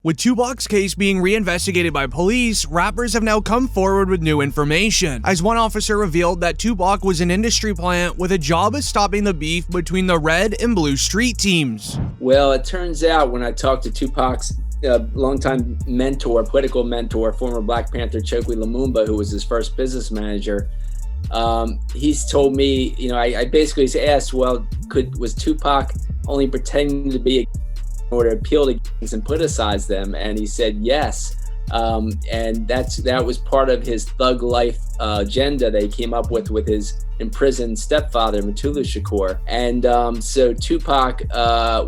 With Tupac's case being reinvestigated by police, rappers have now come forward with new information, as one officer revealed that Tupac was an industry plant with a job of stopping the beef between the red and blue street teams. Well, it turns out when I talked to Tupac's longtime mentor, political mentor, former Black Panther Chokwe Lumumba, who was his first business manager, he's told me, I basically asked, well, was Tupac only pretending to be in order to appeal to gangs and politicize them? And he said yes. And that was part of his thug life agenda that he came up with his imprisoned stepfather, Tupac Shakur. And so Tupac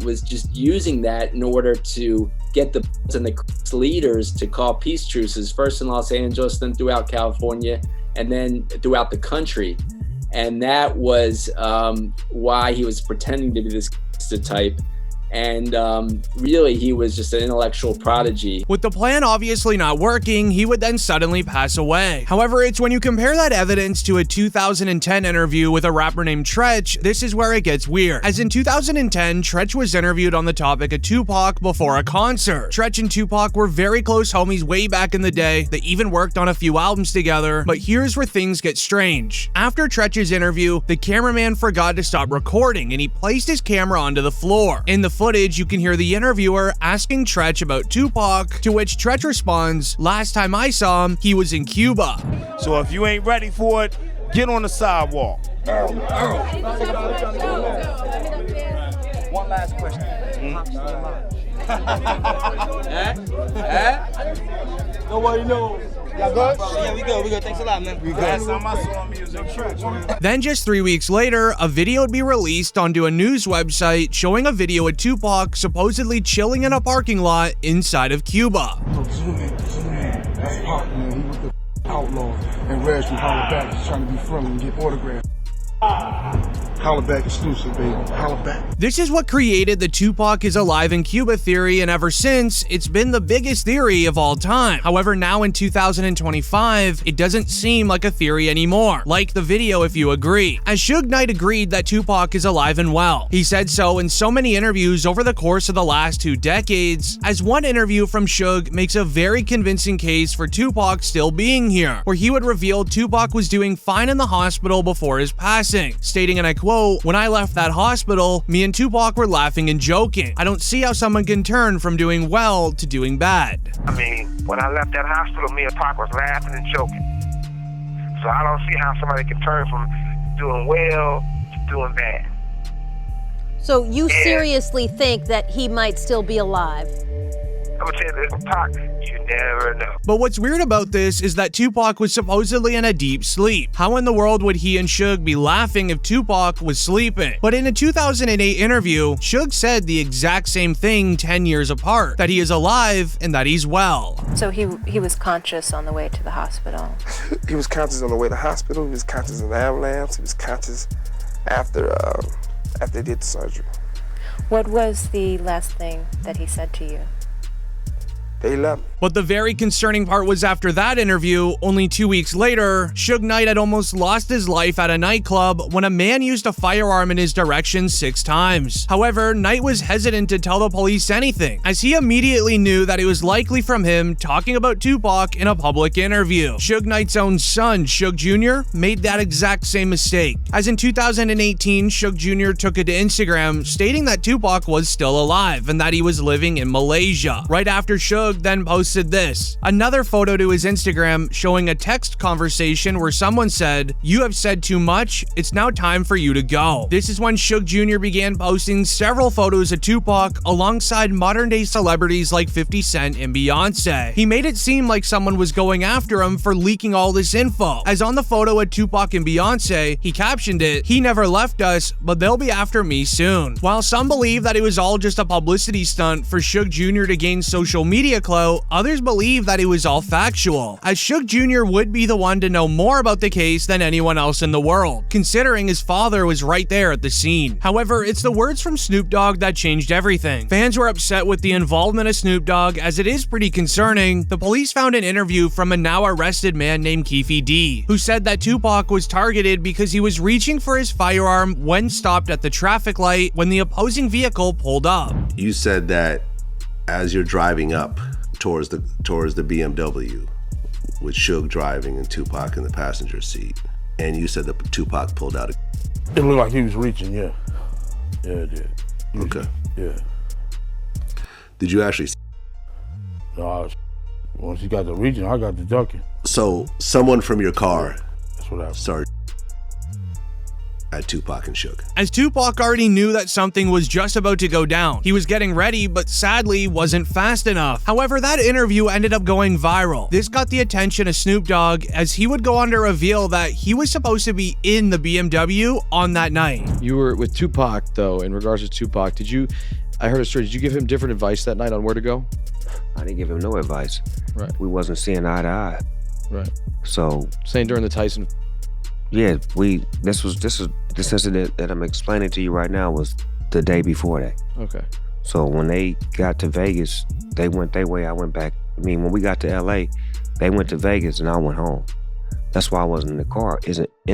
was just using that in order to get the leaders to call peace truces, first in Los Angeles, then throughout California, and then throughout the country. And that was why he was pretending to be this type. And really, he was just an intellectual prodigy. With the plan obviously not working, he would then suddenly pass away. However, it's when you compare that evidence to a 2010 interview with a rapper named Treach, this is where it gets weird. As in 2010, Treach was interviewed on the topic of Tupac before a concert. Treach and Tupac were very close homies way back in the day. They even worked on a few albums together. But here's where things get strange. After Treach's interview, the cameraman forgot to stop recording and he placed his camera onto the floor. In the footage, you can hear the interviewer asking Treach about Tupac, to which Treach responds, "Last time I saw him, he was in Cuba." So if you ain't ready for it, get on the sidewalk. One last question. Nobody knows. Y'all good? Yeah, we good. Thanks a lot, man. We good. Then just 3 weeks later, a video would be released onto a news website showing a video of Tupac supposedly chilling in a parking lot inside of Cuba. Zoom in. That's Pac, man. He was the outlaw. And Reg from Holla Back is trying to be friendly and get autographs. Holla Back exclusive, baby. Holla Back. This is what created the Tupac is alive in Cuba theory, and ever since, it's been the biggest theory of all time. However, now in 2025, it doesn't seem like a theory anymore. Like the video if you agree. As Suge Knight agreed that Tupac is alive and well. He said so in so many interviews over the course of the last 2 decades, as one interview from Suge makes a very convincing case for Tupac still being here, where he would reveal Tupac was doing fine in the hospital before his passing, stating, and I quote, "When I left that hospital, me and Tupac were laughing and joking. I don't see how someone can turn from doing well to doing bad." I mean, when I left that hospital, me and Pac was laughing and joking. So I don't see how somebody can turn from doing well to doing bad. So you seriously think that he might still be alive? I'm gonna tell you this, Pac, you never know. But what's weird about this is that Tupac was supposedly in a deep sleep. How in the world would he and Suge be laughing if Tupac was sleeping? But in a 2008 interview, Suge said the exact same thing 10 years apart, that he is alive and that he's well. So he was conscious on the way to the hospital? He was conscious on the way to the hospital, he was conscious in the ambulance, he was conscious after they did the surgery. What was the last thing that he said to you? They love me. But the very concerning part was after that interview, only 2 weeks later, Suge Knight had almost lost his life at a nightclub when a man used a firearm in his direction 6 times. However, Knight was hesitant to tell the police anything, as he immediately knew that it was likely from him talking about Tupac in a public interview. Suge Knight's own son, Suge Jr., made that exact same mistake, as in 2018, Suge Jr. took it to Instagram, stating that Tupac was still alive and that he was living in Malaysia. Right after Suge then posted this, another photo to his Instagram showing a text conversation where someone said, "You have said too much, it's now time for you to go." This is when Suge Jr. began posting several photos of Tupac alongside modern day celebrities like 50 Cent and Beyonce. He made it seem like someone was going after him for leaking all this info, as on the photo of Tupac and Beyonce, he captioned it, "He never left us, but they'll be after me soon." While some believe that it was all just a publicity stunt for Suge Jr. to gain social media clout, others believe that it was all factual, as Suge Jr. would be the one to know more about the case than anyone else in the world, considering his father was right there at the scene. However, it's the words from Snoop Dogg that changed everything. Fans were upset with the involvement of Snoop Dogg, as it is pretty concerning. The police found an interview from a now arrested man named Keefe D, who said that Tupac was targeted because he was reaching for his firearm when stopped at the traffic light when the opposing vehicle pulled up. You said that As you're driving up towards the BMW with Suge driving and Tupac in the passenger seat, and you said that Tupac pulled out It looked like he was reaching, yeah. Yeah, it did. Okay. Yeah. Did you actually see? No, once he got the reaching, I got the ducking. So someone from your car That's what happened. started at Tupac and Suge. As Tupac already knew that something was just about to go down. He was getting ready, but sadly wasn't fast enough. However, that interview ended up going viral. This got the attention of Snoop Dogg, as he would go on to reveal that he was supposed to be in the BMW on that night. You were with Tupac, though, in regards to Tupac. I heard a story, did you give him different advice that night on where to go? I didn't give him no advice. Right. We wasn't seeing eye to eye. Right. So. Saying during the Tyson. Yeah, this incident that I'm explaining to you right now was the day before that. Okay. So when they got to Vegas, they went their way, I went back. I mean, when we got to LA, they went to Vegas and I went home. That's why I wasn't in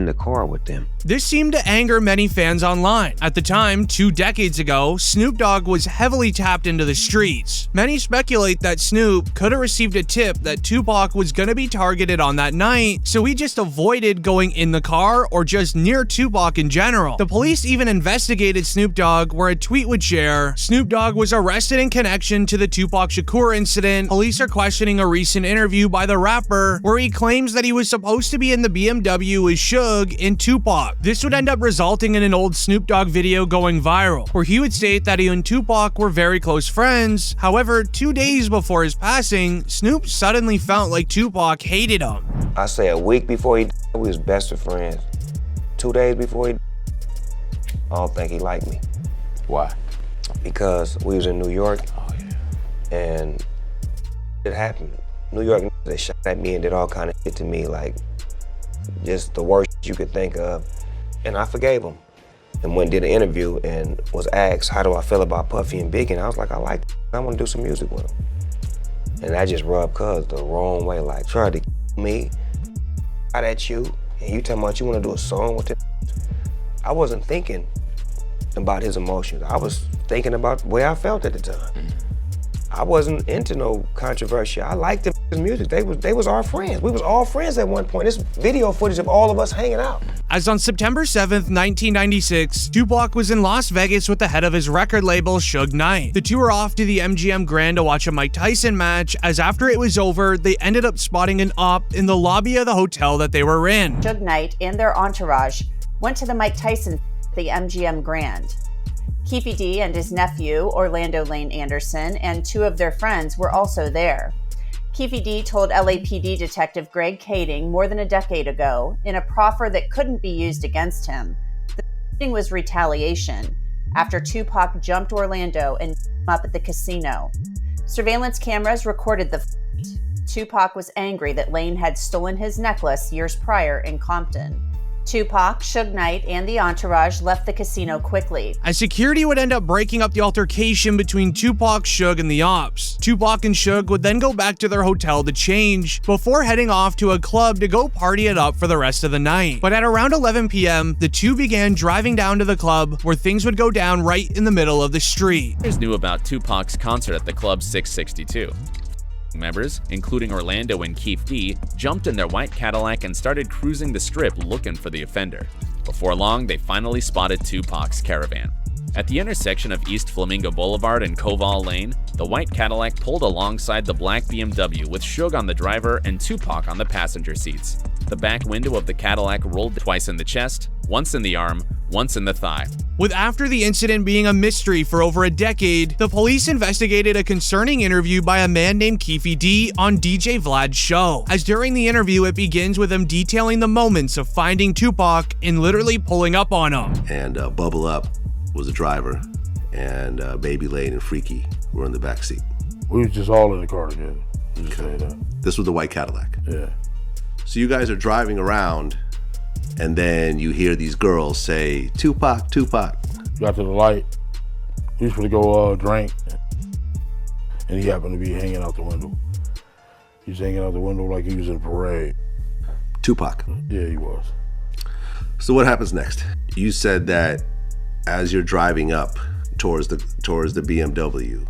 the car with them. This seemed to anger many fans online. At the time, 2 decades ago, Snoop Dogg was heavily tapped into the streets. Many speculate that Snoop could have received a tip that Tupac was going to be targeted on that night, so he just avoided going in the car or just near Tupac in general. The police even investigated Snoop Dogg, where a tweet would share, "Snoop Dogg was arrested in connection to the Tupac Shakur incident. Police are questioning a recent interview by the rapper where he claims that he was supposed to be in the BMW with Suge and Tupac." This would end up resulting in an old Snoop Dogg video going viral, where he would state that he and Tupac were very close friends. However, 2 days before his passing, Snoop suddenly felt like Tupac hated him. I say a week before he died, we was best of friends. 2 days before he died, I don't think he liked me. Why? Because we was in New York, and it happened. New York, they shot at me and did all kind of shit to me, like just the worst you could think of. And I forgave him. And went and did an interview and was asked, how do I feel about Puffy and Big? And I was like, I like it. I want to do some music with him. And I just rubbed Cuz the wrong way, like tried to kill me, out at you, and you talking about you want to do a song with it. I wasn't thinking about his emotions. I was thinking about the way I felt at the time. I wasn't into no controversy. I liked his music. They was our friends. We was all friends at one point. This video footage of all of us hanging out. As on September 7th, 1996, Tupac was in Las Vegas with the head of his record label, Suge Knight. The two were off to the MGM Grand to watch a Mike Tyson match, as after it was over, they ended up spotting an op in the lobby of the hotel that they were in. Suge Knight and their entourage went to the Mike Tyson at the MGM Grand. Keefe D and his nephew, Orlando Lane Anderson, and 2 of their friends were also there. Keefe D told LAPD Detective Greg Kading more than a decade ago, in a proffer that couldn't be used against him, the shooting was retaliation after Tupac jumped Orlando and beat him up at the casino. Surveillance cameras recorded the fight. Tupac was angry that Lane had stolen his necklace years prior in Compton. Tupac, Suge Knight, and the entourage left the casino quickly. As security would end up breaking up the altercation between Tupac, Suge, and the ops. Tupac and Suge would then go back to their hotel to change, before heading off to a club to go party it up for the rest of the night. But at around 11 p.m., the two began driving down to the club, where things would go down right in the middle of the street. Knew about Tupac's concert at the Club 662. Members, including Orlando and Keefe D, jumped in their white Cadillac and started cruising the strip looking for the offender. Before long, they finally spotted Tupac's caravan. At the intersection of East Flamingo Boulevard and Koval Lane, the white Cadillac pulled alongside the black BMW with Suge on the driver and Tupac on the passenger seats. The back window of the Cadillac rolled twice in the chest, once in the arm, once in the thigh. With after the incident being a mystery for over a decade, the police investigated a concerning interview by a man named Keefe D on DJ Vlad's show. As during the interview, it begins with him detailing the moments of finding Tupac and literally pulling up on him. And Bubble Up was the driver, and Baby Lane and Freaky were in the back seat. We was just all in the car together. Just saying that. This was the white Cadillac. Yeah. So you guys are driving around, and then you hear these girls say, Tupac, Tupac. Got to the light. He was going to go drink, and he happened to be hanging out the window. He was hanging out the window like he was in a parade. Tupac? Yeah, he was. So what happens next? You said that as you're driving up towards the BMW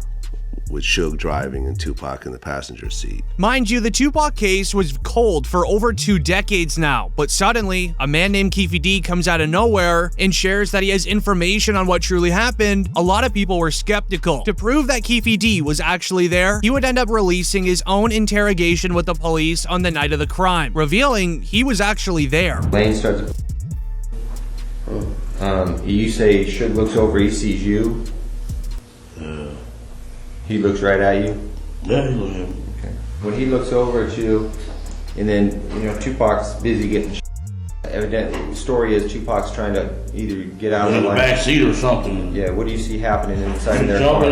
with Suge driving and Tupac in the passenger seat. Mind you, the Tupac case was cold for over 2 decades now, but suddenly, a man named Keefe D comes out of nowhere and shares that he has information on what truly happened. A lot of people were skeptical. To prove that Keefe D was actually there, he would end up releasing his own interrogation with the police on the night of the crime, revealing he was actually there. Lane starts. You say Suge looks over, he sees you. He looks right at you? Yeah, he looks at me. Okay. When he looks over at you, and then, Tupac's busy getting evidently, the story is Tupac's trying to either get out in of the back seat or something. Yeah, what do you see happening inside of their car?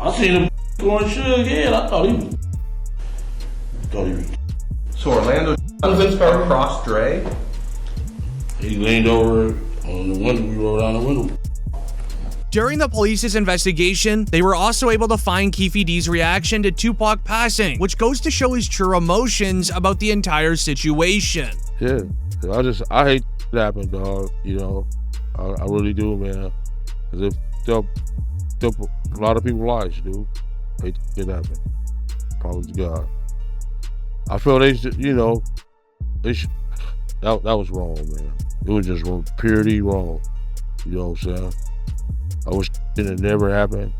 I seen him going Suge head. I thought he was. So Orlando across Dre? He leaned over on the window, we rolled down the window. During the police's investigation, they were also able to find Keefe D's reaction to Tupac passing, which goes to show his true emotions about the entire situation. Yeah, I hate that happened, dog. I really do, man. Because it took a lot of people's lives, dude. I hate that happened. Promise to God. I feel that was wrong, man. It was just purely wrong. You know what I'm saying? I wish it had never happened.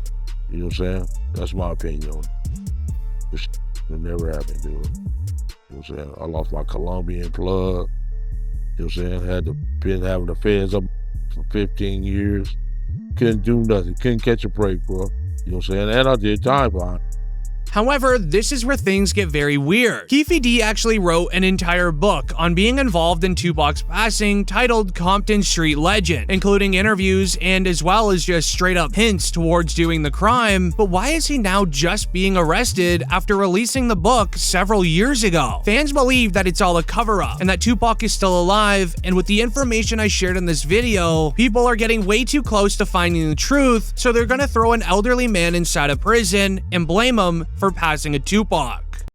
You know what I'm saying? That's my opinion on it. Wish it never happened, dude. You know what I'm saying? I lost my Colombian plug. You know what I'm saying? Been having the feds up for 15 years. Couldn't do nothing. Couldn't catch a break, bro. You know what I'm saying? And I did time behind it. However, this is where things get very weird. Keefe D actually wrote an entire book on being involved in Tupac's passing titled Compton Street Legend, including interviews and as well as just straight up hints towards doing the crime. But why is he now just being arrested after releasing the book several years ago? Fans believe that it's all a cover-up and that Tupac is still alive, and with the information I shared in this video, people are getting way too close to finding the truth, so they're gonna throw an elderly man inside a prison and blame him for passing a Tupac.